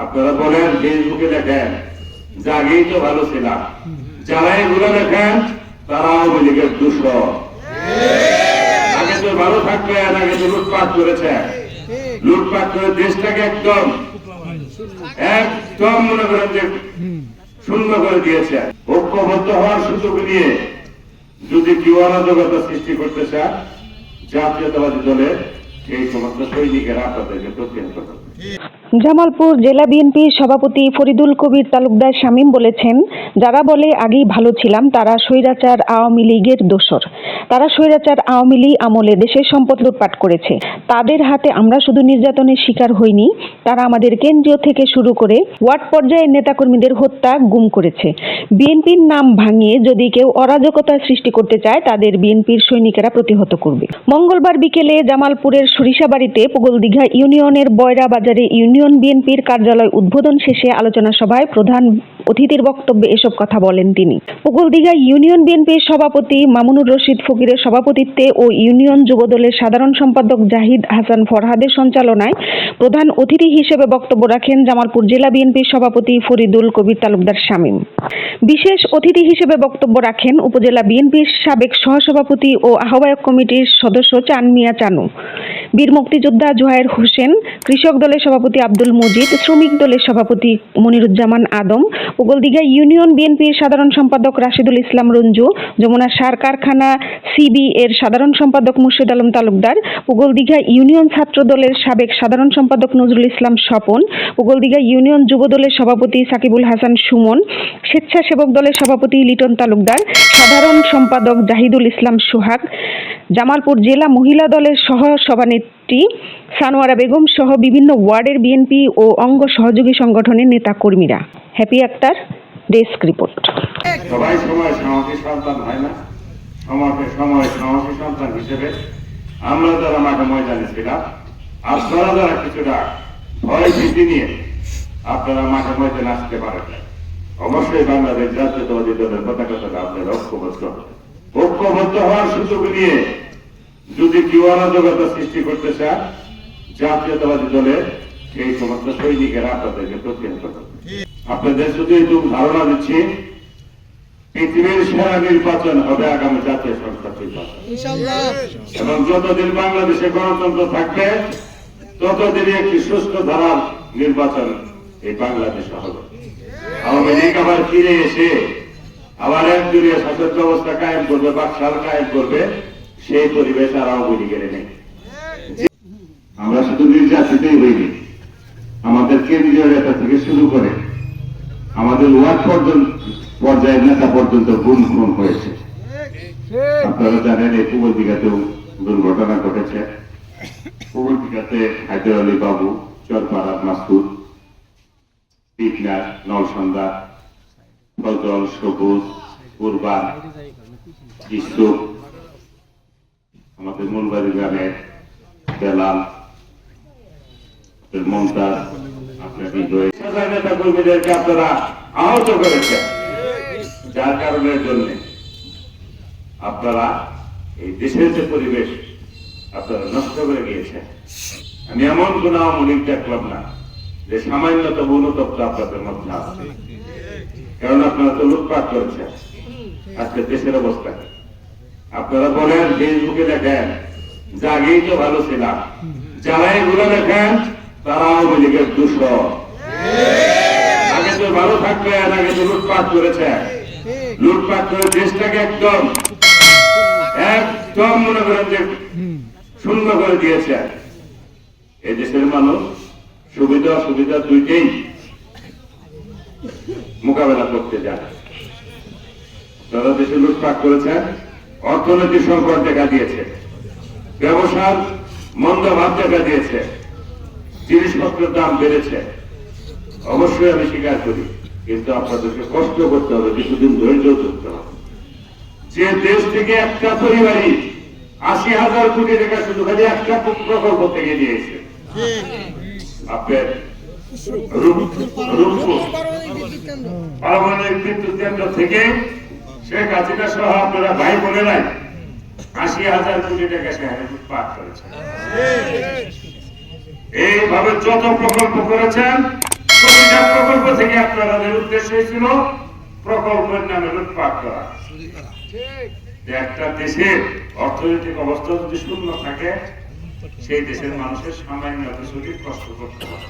আপনারা বলেন ফেসবুকে লেখেন যে আগেই তো ভালো ছিলাম, যারা এগুলো লেখেন তারা আওয়ামী লীগের দূষণ। আগে তো ভালো থাকবেন, আগে তো লুটপাট করেছে, লুটপাট করে দেশটাকে একদম একদম মনে করেন যে শূন্য করে দিয়েছে। ঐক্যবদ্ধ হওয়ার সুযোগ নিয়ে যদি কেউ অরাজকতা সৃষ্টি করতে চায়, জাতীয়তাবাদী দলের এই সমস্ত সৈনিকেরা আপনাদেরকে প্রতিহত করবে। জামালপুর জেলা বিএনপির সভাপতি ফরিদুল কবির তালুকদার শামীম বলেছেন, যারা বলে আগেই ভালো ছিলাম তারা স্বৈরাচার আওয়ামী লীগের দোসর। তারা স্বৈরাচার আওয়ামী লীগ আমলে দেশের সম্পদ লুটপাট করেছে। তাদের হাতে আমরা শুধু নির্যাতনের শিকার হইনি, তারা আমাদের কেন্দ্রীয় থেকে শুরু করে ওয়ার্ড পর্যায়ের নেতাকর্মীদের হত্যা, গুম করেছে। বিএনপির নাম ভাঙিয়ে যদি কেউ অরাজকতার সৃষ্টি করতে চায় তাদের বিএনপির সৈনিকেরা প্রতিহত করবে। মঙ্গলবার বিকেলে জামালপুরের সরিষাবাড়িতে পুগলদিঘা ইউনিয়নের বয়রা বাজারে ইউনিয়ন বিএনপির কার্যালয় উদ্বোধন শেষে আলোচনা সভায় প্রধান অতিথির বক্তব্যে এসব কথা বলেন তিনি। পুগলদিঘা ইউনিয়ন বিএনপির সভাপতি মামুনুর রশিদ ফকিরের সভাপতিত্বে ও ইউনিয়ন যুবদলের সাধারণ সম্পাদক জাহিদ হাসান ফরহাদের সঞ্চালনায় প্রধান অতিথি হিসেবে বক্তব্য রাখেন জামালপুর জেলা বিএনপির সভাপতি ফরিদুল কবির তালুকদার শামীম। বিশেষ অতিথি হিসেবে বক্তব্য রাখেন উপজেলা বিএনপির সাবেক সহসভাপতি ও আহ্বায়ক কমিটির সদস্য চান মিয়া চানু, বীর মুক্তিযোদ্ধা জোহায়ের হোসেন, কৃষক দলের সভাপতি আব্দুল মজিদ, শ্রমিক দলের সভাপতি মনিরুজ্জামান আদম, পুগলদিঘা ইউনিয়ন বিএনপির সাধারণ সম্পাদক রাশিদুল ইসলাম রঞ্জু, যমুনা সার কারখানা সিবি এর সাধারণ সম্পাদক মুর্শিদ আলম তালুকদার, পুগলদিঘা ইউনিয়ন ছাত্র দলের সাবেক সাধারণ সম্পাদক নজরুল ইসলাম স্বপন, পুগলদিঘা ইউনিয়ন যুব দলের সভাপতি সাকিবুল হাসান সুমন, স্বেচ্ছাসেবক দলের সভাপতি লিটন তালুকদার, সাধারণ সম্পাদক জাহিদুল ইসলাম সোহাগ, জামালপুর জেলা মহিলা দলের সহ সভানেত্রী সানোয়ারা বেগম সহ বিভিন্ন ওয়ার্ডের বিএনপি ও অঙ্গ সহযোগী সংগঠনের নেতা কর্মীরা। Happy Akter, desk report. সবাই সময় সাহসী সন্তান হয় না, সময় সাহসী সন্তান হিসেবে আমরা যারা মাঠে ময়দানে ছিলাম, আপনারা যারা কিছুটা ভয় ভীতি নিয়ে আপনারা মাঠে ময়দানে আসতে পারেন, অবশ্যই বাংলাদেশ জাতীয়তাবাদী দলের পতাকাটা আপনারা ঐক্যবদ্ধ হওয়ার সুযোগ নিয়ে যদি কেউ অরাজকতা সৃষ্টি করতে চায়, জাতীয়তাবাদী দলের এই সমস্ত সৈনিকেরা আপনাদেরকে প্রতিহত করবে। আপনাদের শুধু এইটুকু ধারণা দিচ্ছি, পৃথিবীর সেরা নির্বাচন হবে আগামী জাতীয় সংসদ নির্বাচন, এবং যতদিন বাংলাদেশে গণতন্ত্র থাকবে ততদিনই একটি সুস্থ ধারার নির্বাচন এই বাংলাদেশে হবে। আওয়ামী লীগ আবার ফিরে এসে আবার একজনীয় শাসক ব্যবস্থা কায়েম করবে, বাকশাল কায়েম করবে, সেই পরিবেশ আর আওয়ামী লীগের নেই। আমরা শুধু নির্যাতিতই হইনি, আমাদের কেন্দ্রীয় নেতা থেকে শুরু করে আমাদের ওয়ার্ড পর্যায়ের নেতা পর্যন্ত গুম খুন হয়েছে। আপনারা জানেন এই পুগলদিঘাতেও দুর্ঘটনা ঘটেছে। পুগলদিঘাতে হায়দার আলী বাবু, চরপাড়া মাসুদ, পিকনার, নলসন্দা, ফজল, সবুজ, কুরবান, ইসুফ, আমাদের মনবাড়ি গ্রামের বেলাল, মমতাজ, আপনার নেতা কর্মীদেরকে আপনারা আহত করেছেন, যার কারণের জন্য আপনারা এই দেশের যে পরিবেশ আপনারা নষ্ট করে গিয়েছেন। আমি এমন কোন আওয়ামী লীগ দেখলাম না যে সামান্যতম অনুতপ্ত আপনাদের মধ্যে আছে, কারণ আপনারা তো লুটপাট করেছেন আজকে দেশের অবস্থা। আপনারা বলেন ফেসবুকে লেখেন যে আগেই তো ভালো ছিলাম, যারা এগুলো লেখেন তারা আওয়ামী লীগের দূষণ। আগে তো ভালো থাকবেন, আগে তো লুটপাট করেছে, লুটপাট করে দেশটাকে একদম একদম মনে করেন যে শূন্য করে দিয়েছে। এই দেশের মানুষ সুবিধা অসুবিধা দুইটাই মোকাবেলা করতে যায়। যারা দেশে লুটপাট করেছেন, অর্থনৈতিক সংকট দেখা দিয়েছে, ব্যবসার মন্দাভাব দেখা দিয়েছে, জিনিসপত্রের দাম বেড়েছে, অবশ্যই আমি স্বীকার করি, কিন্তু আপনাদেরকে কষ্ট করতে হবে, কিছুদিন ধৈর্য ধরতে হবে। যে দেশ থেকে একটা পরিবারই ৮০,০০০ কোটি টাকা শুধু খালি একটা প্রকল্প থেকে দিয়েছে, আপনার পারমাণবিক বিদ্যুৎ কেন্দ্র থেকে শেখ হাসিনা সহ আপনারা ভাই বোনেরাই ৮০,০০০ কোটি টাকা সেখানে লুটপাট করেছেন। এইভাবে যত প্রকল্প করেছেন প্রতিটা প্রকল্প থেকে আপনাদের উদ্দেশ্য ছিল প্রকল্পের নামে লুটপাট করা। একটা দেশের অর্থনৈতিক অবস্থা যদি শূন্য থাকে, সেই দেশের মানুষের সামান্য কিছু কষ্ট করতে হবে।